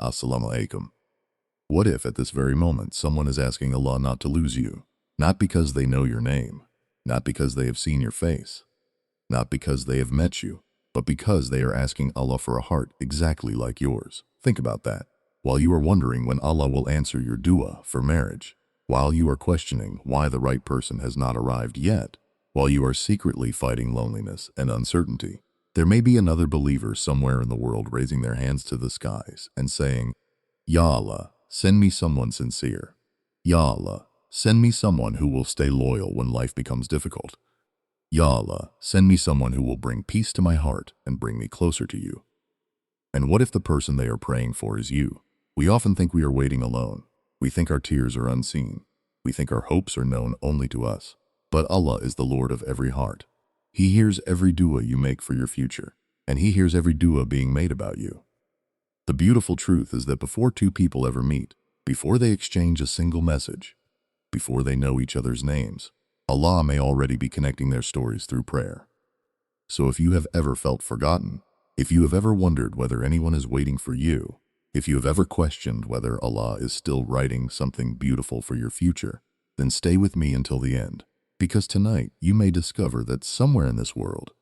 Assalamu alaikum. What if at this very moment someone is asking Allah not to lose you? Not because they know your name, not because they have seen your face, not because they have met you, but because they are asking Allah for a heart exactly like yours. Think about that. While you are wondering when Allah will answer your dua for marriage, while you are questioning why the right person has not arrived yet, while you are secretly fighting loneliness and uncertainty, there may be another believer somewhere in the world raising their hands to the skies and saying, Ya Allah, send me someone sincere. Ya Allah, send me someone who will stay loyal when life becomes difficult. Ya Allah, send me someone who will bring peace to my heart and bring me closer to you. And what if the person they are praying for is you? We often think we are waiting alone. We think our tears are unseen. We think our hopes are known only to us. But Allah is the Lord of every heart. He hears every dua you make for your future, and He hears every dua being made about you. The beautiful truth is that before two people ever meet, before they exchange a single message, before they know each other's names, Allah may already be connecting their stories through prayer. So if you have ever felt forgotten, if you have ever wondered whether anyone is waiting for you, if you have ever questioned whether Allah is still writing something beautiful for your future, then stay with me until the end, because tonight you may discover that somewhere in this world,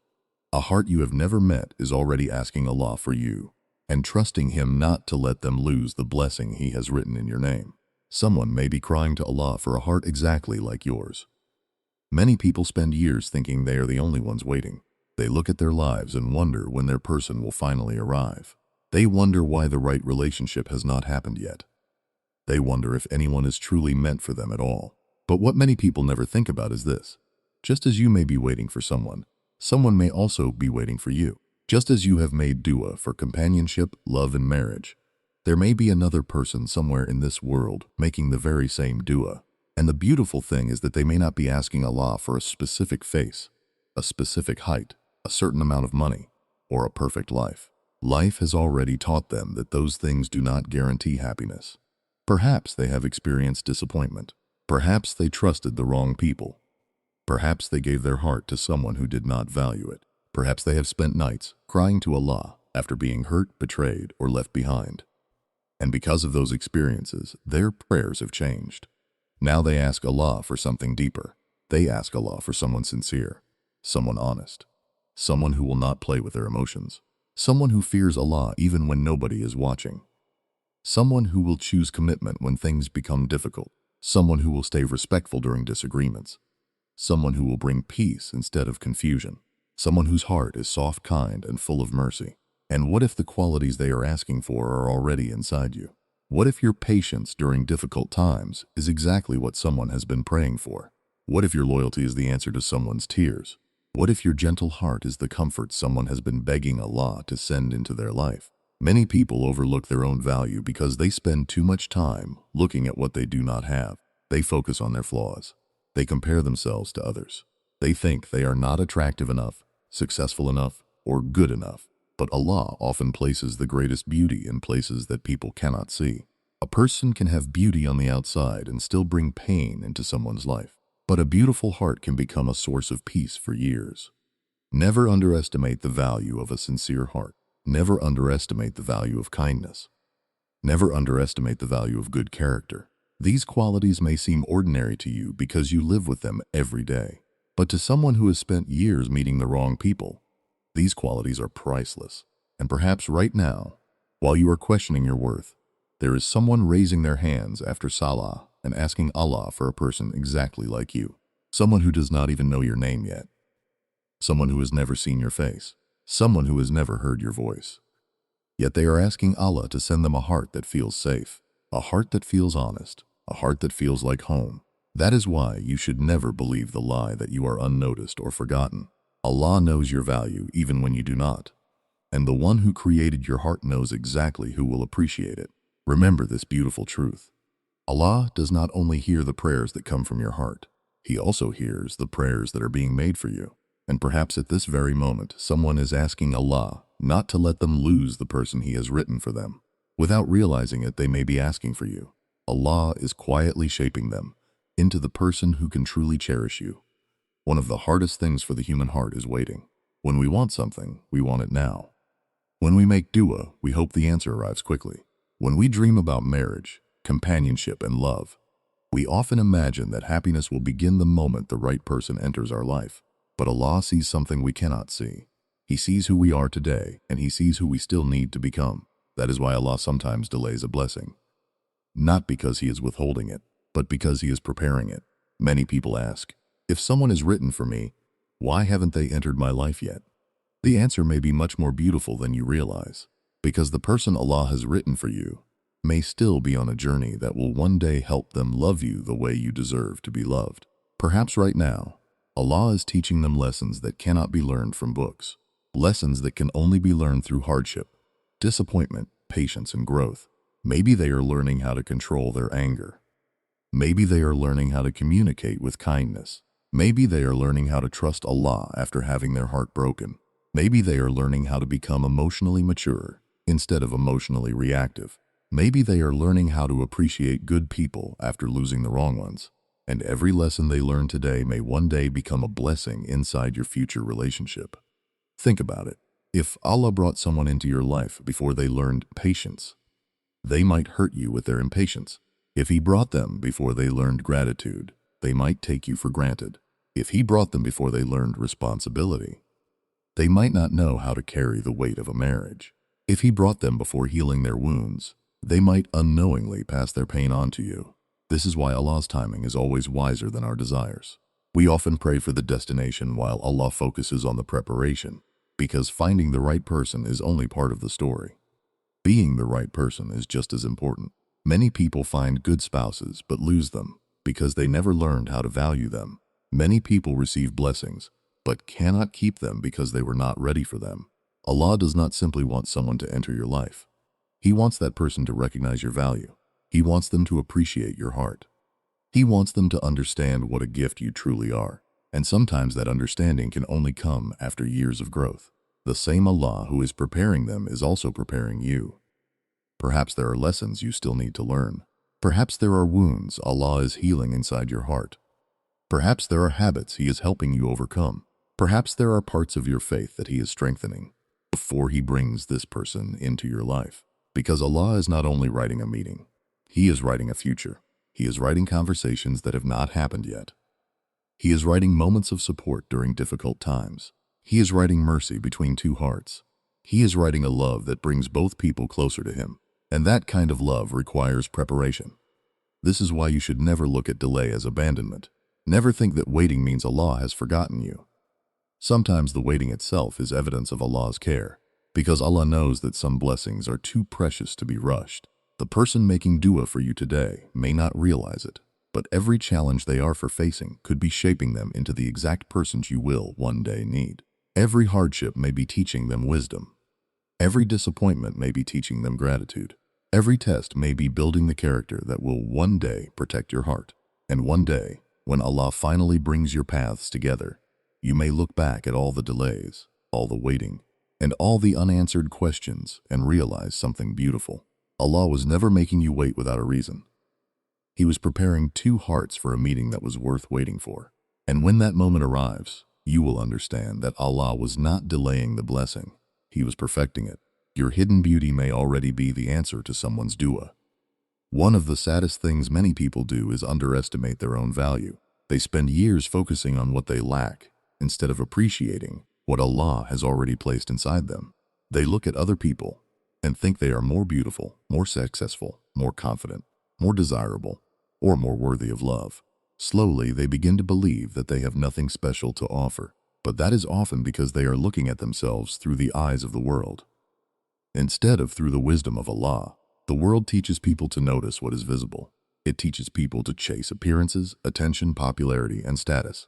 a heart you have never met is already asking Allah for you and trusting Him not to let them lose the blessing He has written in your name. Someone may be crying to Allah for a heart exactly like yours. Many people spend years thinking they are the only ones waiting. They look at their lives and wonder when their person will finally arrive. They wonder why the right relationship has not happened yet. They wonder if anyone is truly meant for them at all. But what many people never think about is this. Just as you may be waiting for someone, someone may also be waiting for you. Just as you have made dua for companionship, love, and marriage, there may be another person somewhere in this world making the very same dua. And the beautiful thing is that they may not be asking Allah for a specific face, a specific height, a certain amount of money, or a perfect life. Life has already taught them that those things do not guarantee happiness. Perhaps they have experienced disappointment. Perhaps they trusted the wrong people. Perhaps they gave their heart to someone who did not value it. Perhaps they have spent nights crying to Allah after being hurt, betrayed, or left behind. And because of those experiences, their prayers have changed. Now they ask Allah for something deeper. They ask Allah for someone sincere, someone honest, someone who will not play with their emotions, someone who fears Allah even when nobody is watching, someone who will choose commitment when things become difficult, someone who will stay respectful during disagreements, someone who will bring peace instead of confusion, someone whose heart is soft, kind, and full of mercy. And what if the qualities they are asking for are already inside you? What if your patience during difficult times is exactly what someone has been praying for? What if your loyalty is the answer to someone's tears? What if your gentle heart is the comfort someone has been begging Allah to send into their life? Many people overlook their own value because they spend too much time looking at what they do not have. They focus on their flaws. They compare themselves to others. They think they are not attractive enough, successful enough, or good enough. But Allah often places the greatest beauty in places that people cannot see. A person can have beauty on the outside and still bring pain into someone's life. But a beautiful heart can become a source of peace for years. Never underestimate the value of a sincere heart. Never underestimate the value of kindness. Never underestimate the value of good character. These qualities may seem ordinary to you because you live with them every day. But to someone who has spent years meeting the wrong people, these qualities are priceless. And perhaps right now, while you are questioning your worth, there is someone raising their hands after Salah and asking Allah for a person exactly like you. Someone who does not even know your name yet. Someone who has never seen your face. Someone who has never heard your voice. Yet they are asking Allah to send them a heart that feels safe, a heart that feels honest, a heart that feels like home. That is why you should never believe the lie that you are unnoticed or forgotten. Allah knows your value even when you do not. And the one who created your heart knows exactly who will appreciate it. Remember this beautiful truth. Allah does not only hear the prayers that come from your heart, He also hears the prayers that are being made for you. And perhaps at this very moment, someone is asking Allah not to let them lose the person He has written for them. Without realizing it, they may be asking for you. Allah is quietly shaping them into the person who can truly cherish you. One of the hardest things for the human heart is waiting. When we want something, we want it now. When we make dua, we hope the answer arrives quickly. When we dream about marriage, companionship, and love, we often imagine that happiness will begin the moment the right person enters our life. But Allah sees something we cannot see. He sees who we are today, and He sees who we still need to become. That is why Allah sometimes delays a blessing. Not because He is withholding it, but because He is preparing it. Many people ask, if someone is written for me, why haven't they entered my life yet? The answer may be much more beautiful than you realize. Because the person Allah has written for you may still be on a journey that will one day help them love you the way you deserve to be loved. Perhaps right now, Allah is teaching them lessons that cannot be learned from books. Lessons that can only be learned through hardship, disappointment, patience, and growth. Maybe they are learning how to control their anger. Maybe they are learning how to communicate with kindness. Maybe they are learning how to trust Allah after having their heart broken. Maybe they are learning how to become emotionally mature instead of emotionally reactive. Maybe they are learning how to appreciate good people after losing the wrong ones. And every lesson they learn today may one day become a blessing inside your future relationship. Think about it. If Allah brought someone into your life before they learned patience, they might hurt you with their impatience. If He brought them before they learned gratitude, they might take you for granted. If He brought them before they learned responsibility, they might not know how to carry the weight of a marriage. If He brought them before healing their wounds, they might unknowingly pass their pain on to you. This is why Allah's timing is always wiser than our desires. We often pray for the destination while Allah focuses on the preparation, because finding the right person is only part of the story. Being the right person is just as important. Many people find good spouses but lose them because they never learned how to value them. Many people receive blessings but cannot keep them because they were not ready for them. Allah does not simply want someone to enter your life. He wants that person to recognize your value. He wants them to appreciate your heart. He wants them to understand what a gift you truly are. And sometimes that understanding can only come after years of growth. The same Allah who is preparing them is also preparing you. Perhaps there are lessons you still need to learn. Perhaps there are wounds Allah is healing inside your heart. Perhaps there are habits He is helping you overcome. Perhaps there are parts of your faith that He is strengthening before He brings this person into your life. Because Allah is not only writing a meeting, He is writing a future. He is writing conversations that have not happened yet. He is writing moments of support during difficult times. He is writing mercy between two hearts. He is writing a love that brings both people closer to Him. And that kind of love requires preparation. This is why you should never look at delay as abandonment. Never think that waiting means Allah has forgotten you. Sometimes the waiting itself is evidence of Allah's care, because Allah knows that some blessings are too precious to be rushed. The person making dua for you today may not realize it, but every challenge they are facing could be shaping them into the exact persons you will one day need. Every hardship may be teaching them wisdom. Every disappointment may be teaching them gratitude. Every test may be building the character that will one day protect your heart. And one day, when Allah finally brings your paths together, you may look back at all the delays, all the waiting, and all the unanswered questions and realize something beautiful. Allah was never making you wait without a reason. He was preparing two hearts for a meeting that was worth waiting for. And when that moment arrives, you will understand that Allah was not delaying the blessing. He was perfecting it. Your hidden beauty may already be the answer to someone's dua. One of the saddest things many people do is underestimate their own value. They spend years focusing on what they lack instead of appreciating what Allah has already placed inside them. They look at other people and think they are more beautiful, more successful, more confident, more desirable, or more worthy of love. Slowly, they begin to believe that they have nothing special to offer, but that is often because they are looking at themselves through the eyes of the world, instead of through the wisdom of Allah. The world teaches people to notice what is visible. It teaches people to chase appearances, attention, popularity, and status.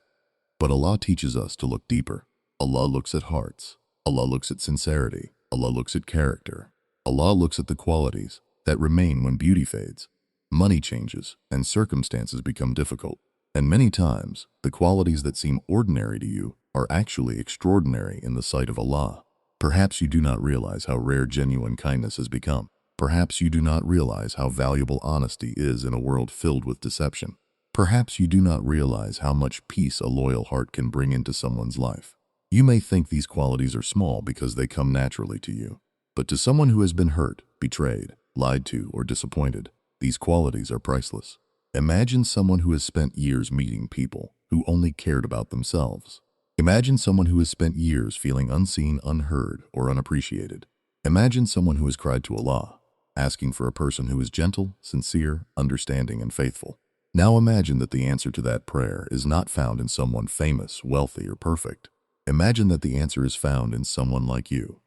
But Allah teaches us to look deeper. Allah looks at hearts. Allah looks at sincerity. Allah looks at character. Allah looks at the qualities that remain when beauty fades, money changes, and circumstances become difficult. And many times, the qualities that seem ordinary to you are actually extraordinary in the sight of Allah. Perhaps you do not realize how rare genuine kindness has become. Perhaps you do not realize how valuable honesty is in a world filled with deception. Perhaps you do not realize how much peace a loyal heart can bring into someone's life. You may think these qualities are small because they come naturally to you. But to someone who has been hurt, betrayed, lied to, or disappointed. These qualities are priceless. Imagine someone who has spent years meeting people who only cared about themselves. Imagine someone who has spent years feeling unseen, unheard, or unappreciated. Imagine someone who has cried to Allah, asking for a person who is gentle, sincere, understanding, and faithful. Now imagine that the answer to that prayer is not found in someone famous, wealthy, or perfect. Imagine that the answer is found in someone like you.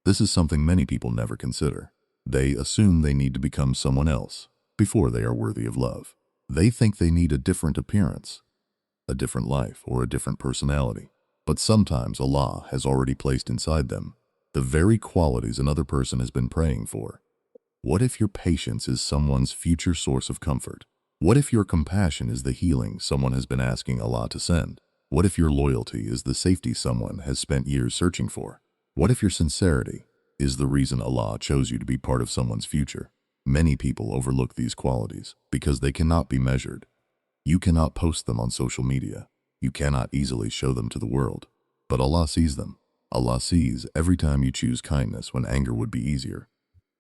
This is something many people never consider. They assume they need to become someone else before they are worthy of love. They think they need a different appearance, a different life, or a different personality. But sometimes Allah has already placed inside them the very qualities another person has been praying for. What if your patience is someone's future source of comfort? What if your compassion is the healing someone has been asking Allah to send? What if your loyalty is the safety someone has spent years searching for? What if your sincerity is the reason Allah chose you to be part of someone's future? Many people overlook these qualities because they cannot be measured. You cannot post them on social media. You cannot easily show them to the world. But Allah sees them. Allah sees every time you choose kindness when anger would be easier.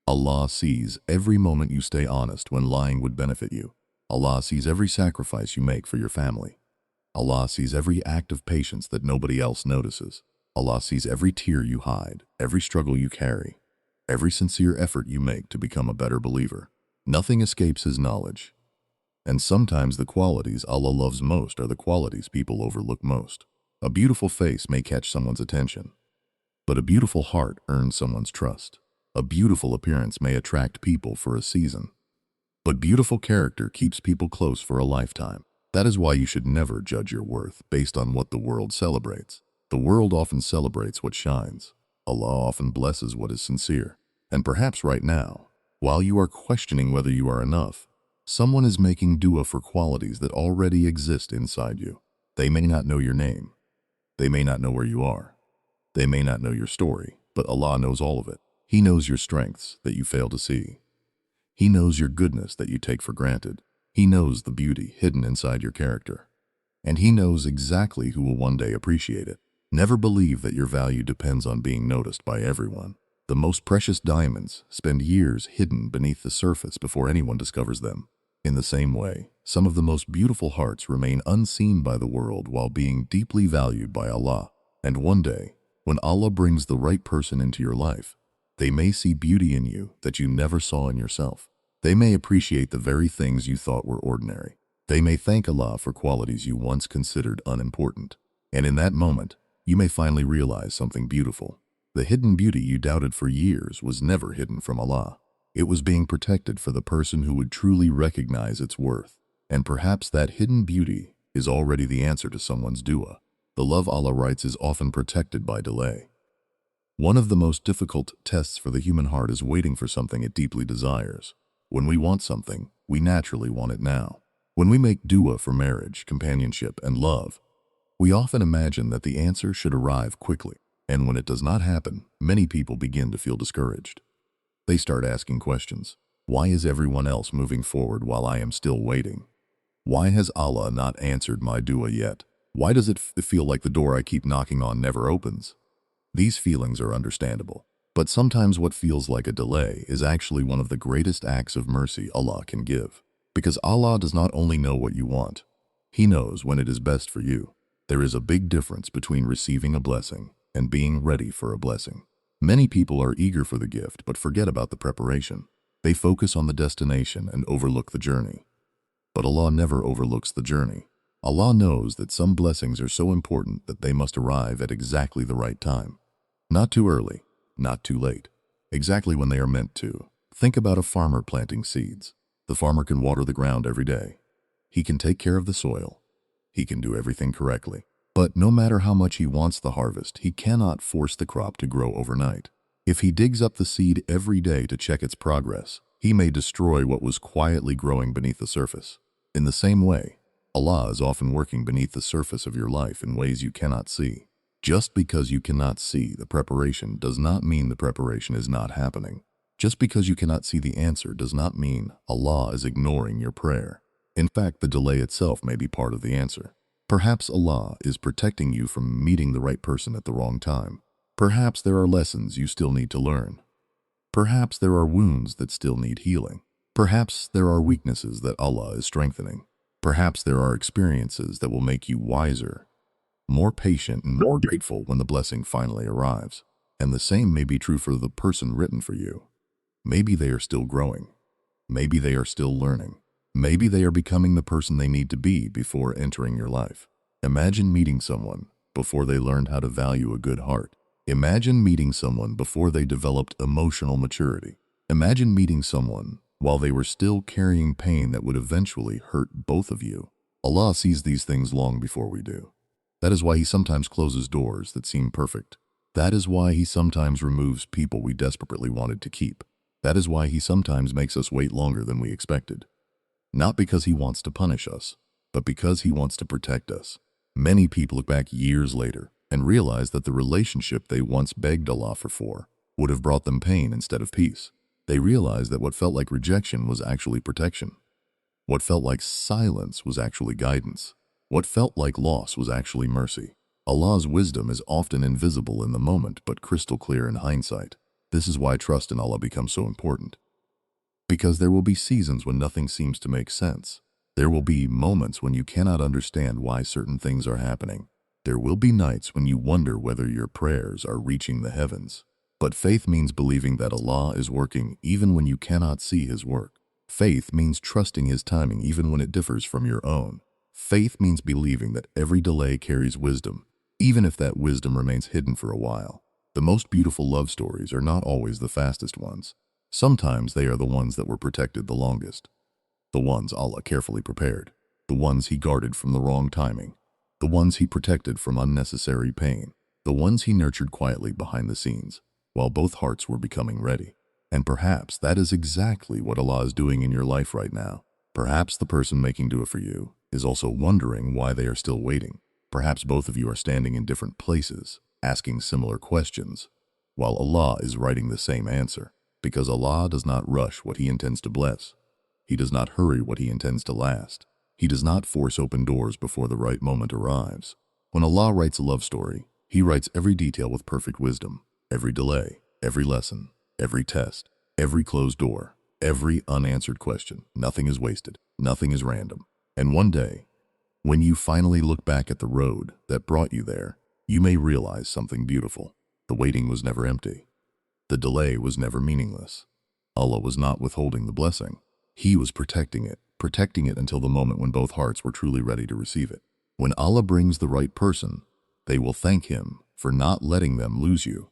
Allah sees every moment you stay honest when lying would benefit you. Allah sees every sacrifice you make for your family. Allah sees every act of patience that nobody else notices. Allah sees every tear you hide, every struggle you carry, every sincere effort you make to become a better believer. Nothing escapes His knowledge. And sometimes the qualities Allah loves most are the qualities people overlook most. A beautiful face may catch someone's attention, but a beautiful heart earns someone's trust. A beautiful appearance may attract people for a season, but beautiful character keeps people close for a lifetime. That is why you should never judge your worth based on what the world celebrates. The world often celebrates what shines. Allah often blesses what is sincere. And perhaps right now, while you are questioning whether you are enough, someone is making dua for qualities that already exist inside you. They may not know your name. They may not know where you are. They may not know your story, but Allah knows all of it. He knows your strengths that you fail to see. He knows your goodness that you take for granted. He knows the beauty hidden inside your character. And He knows exactly who will one day appreciate it. Never believe that your value depends on being noticed by everyone. The most precious diamonds spend years hidden beneath the surface before anyone discovers them. In the same way, some of the most beautiful hearts remain unseen by the world while being deeply valued by Allah. And one day, when Allah brings the right person into your life, they may see beauty in you that you never saw in yourself. They may appreciate the very things you thought were ordinary. They may thank Allah for qualities you once considered unimportant. And in that moment, you may finally realize something beautiful. The hidden beauty you doubted for years was never hidden from Allah. It was being protected for the person who would truly recognize its worth. And perhaps that hidden beauty is already the answer to someone's dua. The love Allah writes is often protected by delay. One of the most difficult tests for the human heart is waiting for something it deeply desires. When we want something, we naturally want it now. When we make dua for marriage, companionship, and love, we often imagine that the answer should arrive quickly. And when it does not happen, many people begin to feel discouraged. They start asking questions. Why is everyone else moving forward while I am still waiting? Why has Allah not answered my dua yet? Why does it feel like the door I keep knocking on never opens? These feelings are understandable, but sometimes what feels like a delay is actually one of the greatest acts of mercy Allah can give. Because Allah does not only know what you want, He knows when it is best for you. There is a big difference between receiving a blessing and being ready for a blessing. Many people are eager for the gift but forget about the preparation. They focus on the destination and overlook the journey. But Allah never overlooks the journey. Allah knows that some blessings are so important that they must arrive at exactly the right time. Not too early, not too late. Exactly when they are meant to. Think about a farmer planting seeds. The farmer can water the ground every day. He can take care of the soil. He can do everything correctly. But no matter how much he wants the harvest, he cannot force the crop to grow overnight. If he digs up the seed every day to check its progress, he may destroy what was quietly growing beneath the surface. In the same way, Allah is often working beneath the surface of your life in ways you cannot see. Just because you cannot see the preparation does not mean the preparation is not happening. Just because you cannot see the answer does not mean Allah is ignoring your prayer. In fact, the delay itself may be part of the answer. Perhaps Allah is protecting you from meeting the right person at the wrong time. Perhaps there are lessons you still need to learn. Perhaps there are wounds that still need healing. Perhaps there are weaknesses that Allah is strengthening. Perhaps there are experiences that will make you wiser, more patient, and more grateful when the blessing finally arrives. And the same may be true for the person written for you. Maybe they are still growing. Maybe they are still learning. Maybe they are becoming the person they need to be before entering your life. Imagine meeting someone before they learned how to value a good heart. Imagine meeting someone before they developed emotional maturity. Imagine meeting someone while they were still carrying pain that would eventually hurt both of you. Allah sees these things long before we do. That is why He sometimes closes doors that seem perfect. That is why He sometimes removes people we desperately wanted to keep. That is why He sometimes makes us wait longer than we expected. Not because He wants to punish us, but because He wants to protect us. Many people look back years later and realize that the relationship they once begged Allah for would have brought them pain instead of peace. They realize that what felt like rejection was actually protection. What felt like silence was actually guidance. What felt like loss was actually mercy. Allah's wisdom is often invisible in the moment but crystal clear in hindsight. This is why trust in Allah becomes so important. Because there will be seasons when nothing seems to make sense. There will be moments when you cannot understand why certain things are happening. There will be nights when you wonder whether your prayers are reaching the heavens. But faith means believing that Allah is working even when you cannot see His work. Faith means trusting His timing even when it differs from your own. Faith means believing that every delay carries wisdom, even if that wisdom remains hidden for a while. The most beautiful love stories are not always the fastest ones. Sometimes they are the ones that were protected the longest. The ones Allah carefully prepared. The ones He guarded from the wrong timing. The ones He protected from unnecessary pain. The ones He nurtured quietly behind the scenes, while both hearts were becoming ready. And perhaps that is exactly what Allah is doing in your life right now. Perhaps the person making dua for you is also wondering why they are still waiting. Perhaps both of you are standing in different places, asking similar questions, while Allah is writing the same answer. Because Allah does not rush what He intends to bless. He does not hurry what He intends to last. He does not force open doors before the right moment arrives. When Allah writes a love story, He writes every detail with perfect wisdom. Every delay, every lesson, every test, every closed door, every unanswered question. Nothing is wasted. Nothing is random. And one day, when you finally look back at the road that brought you there, you may realize something beautiful. The waiting was never empty. The delay was never meaningless. Allah was not withholding the blessing. He was protecting it until the moment when both hearts were truly ready to receive it. When Allah brings the right person, they will thank Him for not letting them lose you.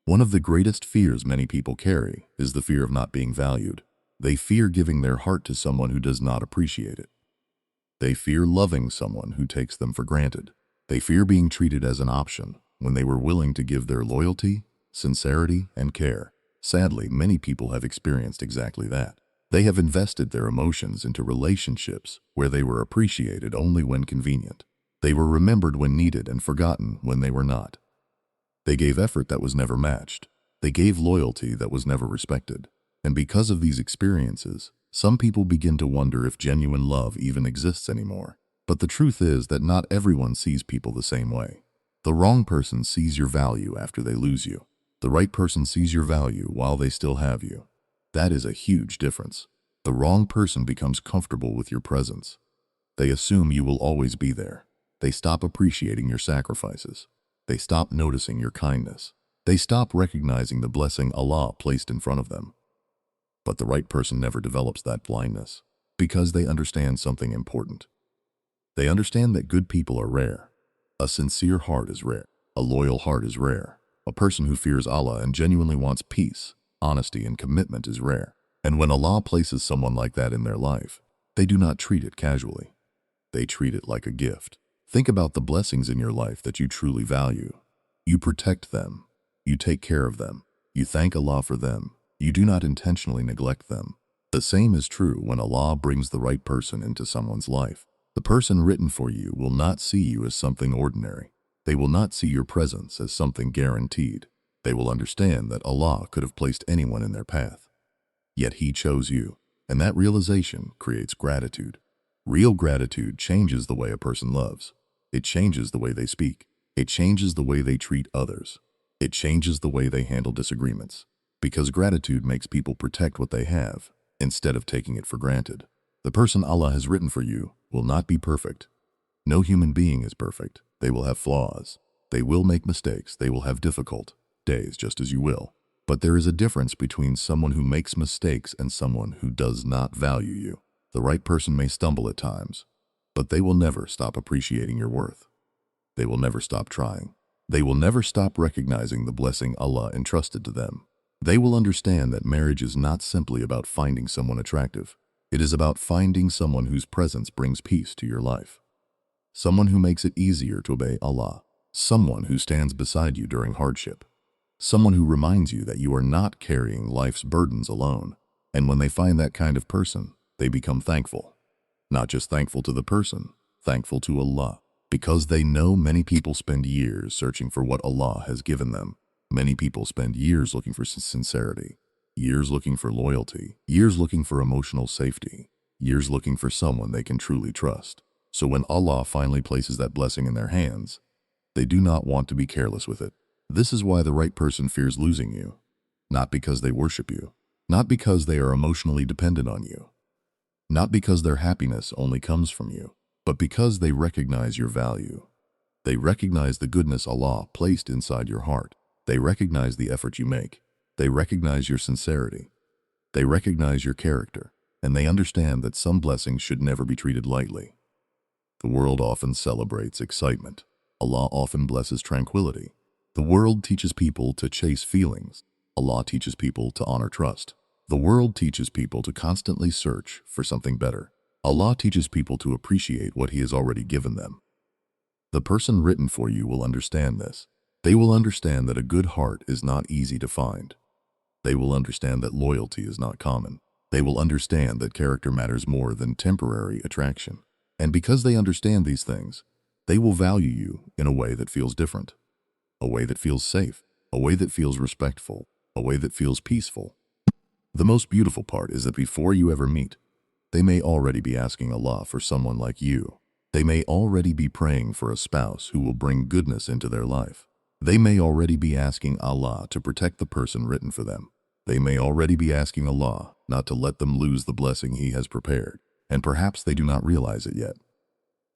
One of the greatest fears many people carry is the fear of not being valued. They fear giving their heart to someone who does not appreciate it. They fear loving someone who takes them for granted. They fear being treated as an option when they were willing to give their loyalty, sincerity, and care. Sadly, many people have experienced exactly that. They have invested their emotions into relationships where they were appreciated only when convenient. They were remembered when needed and forgotten when they were not. They gave effort that was never matched. They gave loyalty that was never respected. And because of these experiences, some people begin to wonder if genuine love even exists anymore. But the truth is that not everyone sees people the same way. The wrong person sees your value after they lose you. The right person sees your value while they still have you. That is a huge difference. The wrong person becomes comfortable with your presence. They assume you will always be there. They stop appreciating your sacrifices. They stop noticing your kindness. They stop recognizing the blessing Allah placed in front of them. But the right person never develops that blindness because they understand something important. They understand that good people are rare. A sincere heart is rare. A loyal heart is rare. A person who fears Allah and genuinely wants peace, honesty, and commitment is rare. And when Allah places someone like that in their life, they do not treat it casually. They treat it like a gift. Think about the blessings in your life that you truly value. You protect them. You take care of them. You thank Allah for them. You do not intentionally neglect them. The same is true when Allah brings the right person into someone's life. The person written for you will not see you as something ordinary. They will not see your presence as something guaranteed. They will understand that Allah could have placed anyone in their path. Yet He chose you, and that realization creates gratitude. Real gratitude changes the way a person loves. It changes the way they speak. It changes the way they treat others. It changes the way they handle disagreements. Because gratitude makes people protect what they have, instead of taking it for granted. The person Allah has written for you will not be perfect. No human being is perfect. They will have flaws. They will make mistakes. They will have difficult days, just as you will. But there is a difference between someone who makes mistakes and someone who does not value you. The right person may stumble at times, but they will never stop appreciating your worth. They will never stop trying. They will never stop recognizing the blessing Allah entrusted to them. They will understand that marriage is not simply about finding someone attractive. It is about finding someone whose presence brings peace to your life. Someone who makes it easier to obey Allah. Someone who stands beside you during hardship. Someone who reminds you that you are not carrying life's burdens alone. And when they find that kind of person, they become thankful. Not just thankful to the person, thankful to Allah. Because they know many people spend years searching for what Allah has given them. Many people spend years looking for sincerity, years looking for loyalty, years looking for emotional safety, years looking for someone they can truly trust. So when Allah finally places that blessing in their hands, they do not want to be careless with it. This is why the right person fears losing you. Not because they worship you. Not because they are emotionally dependent on you. Not because their happiness only comes from you, but because they recognize your value. They recognize the goodness Allah placed inside your heart. They recognize the effort you make. They recognize your sincerity. They recognize your character. And they understand that some blessings should never be treated lightly. The world often celebrates excitement. Allah often blesses tranquility. The world teaches people to chase feelings. Allah teaches people to honor trust. The world teaches people to constantly search for something better. Allah teaches people to appreciate what He has already given them. The person written for you will understand this. They will understand that a good heart is not easy to find. They will understand that loyalty is not common. They will understand that character matters more than temporary attraction. And because they understand these things, they will value you in a way that feels different. A way that feels safe. A way that feels respectful. A way that feels peaceful. The most beautiful part is that before you ever meet, they may already be asking Allah for someone like you. They may already be praying for a spouse who will bring goodness into their life. They may already be asking Allah to protect the person written for them. They may already be asking Allah not to let them lose the blessing He has prepared, and perhaps they do not realize it yet.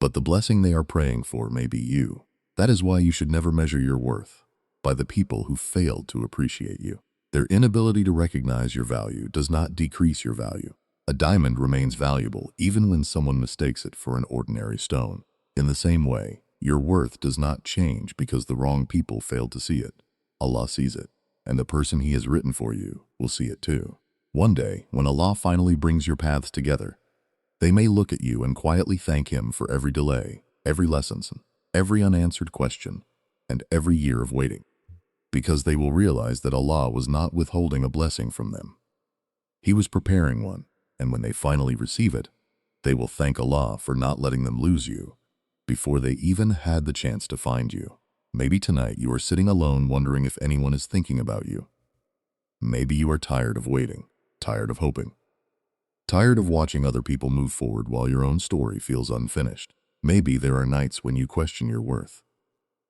But the blessing they are praying for may be you. That is why you should never measure your worth by the people who failed to appreciate you. Their inability to recognize your value does not decrease your value. A diamond remains valuable even when someone mistakes it for an ordinary stone. In the same way, your worth does not change because the wrong people failed to see it. Allah sees it, and the person He has written for you will see it too. One day, when Allah finally brings your paths together, they may look at you and quietly thank Him for every delay, every lesson, every unanswered question, and every year of waiting. Because they will realize that Allah was not withholding a blessing from them. He was preparing one, and when they finally receive it, they will thank Allah for not letting them lose you before they even had the chance to find you. Maybe tonight you are sitting alone wondering if anyone is thinking about you. Maybe you are tired of waiting, tired of hoping, tired of watching other people move forward while your own story feels unfinished. Maybe there are nights when you question your worth.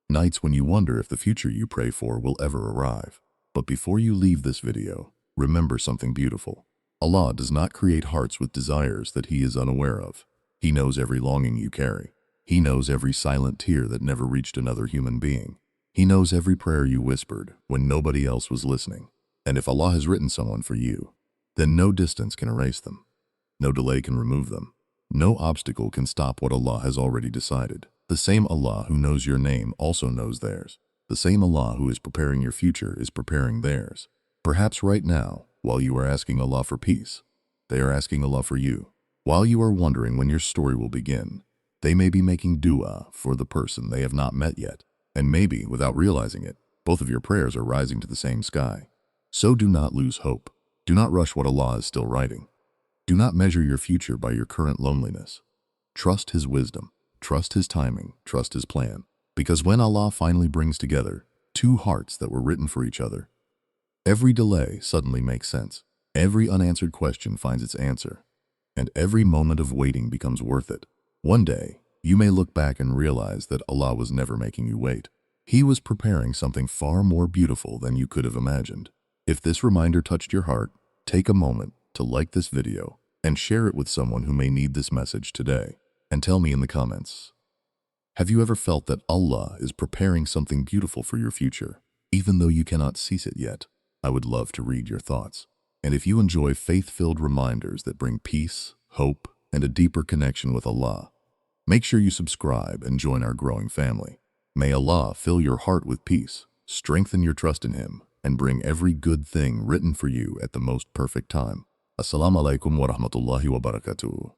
Nights when you wonder if the future you pray for will ever arrive. But before you leave this video, remember something beautiful. Allah does not create hearts with desires that He is unaware of. He knows every longing you carry. He knows every silent tear that never reached another human being. He knows every prayer you whispered when nobody else was listening. And if Allah has written someone for you, then no distance can erase them. No delay can remove them. No obstacle can stop what Allah has already decided. The same Allah who knows your name also knows theirs. The same Allah who is preparing your future is preparing theirs. Perhaps right now, while you are asking Allah for peace, they are asking Allah for you. While you are wondering when your story will begin, they may be making dua for the person they have not met yet. And maybe, without realizing it, both of your prayers are rising to the same sky. So do not lose hope. Do not rush what Allah is still writing. Do not measure your future by your current loneliness. Trust His wisdom. Trust His timing. Trust His plan. Because when Allah finally brings together two hearts that were written for each other, every delay suddenly makes sense. Every unanswered question finds its answer. And every moment of waiting becomes worth it. One day, you may look back and realize that Allah was never making you wait. He was preparing something far more beautiful than you could have imagined. If this reminder touched your heart, take a moment to like this video and share it with someone who may need this message today. And tell me in the comments, have you ever felt that Allah is preparing something beautiful for your future, even though you cannot seize it yet? I would love to read your thoughts. And if you enjoy faith-filled reminders that bring peace, hope, and a deeper connection with Allah, make sure you subscribe and join our growing family. May Allah fill your heart with peace, strengthen your trust in Him, and bring every good thing written for you at the most perfect time. Assalamu alaikum wa rahmatullahi wa barakatuh.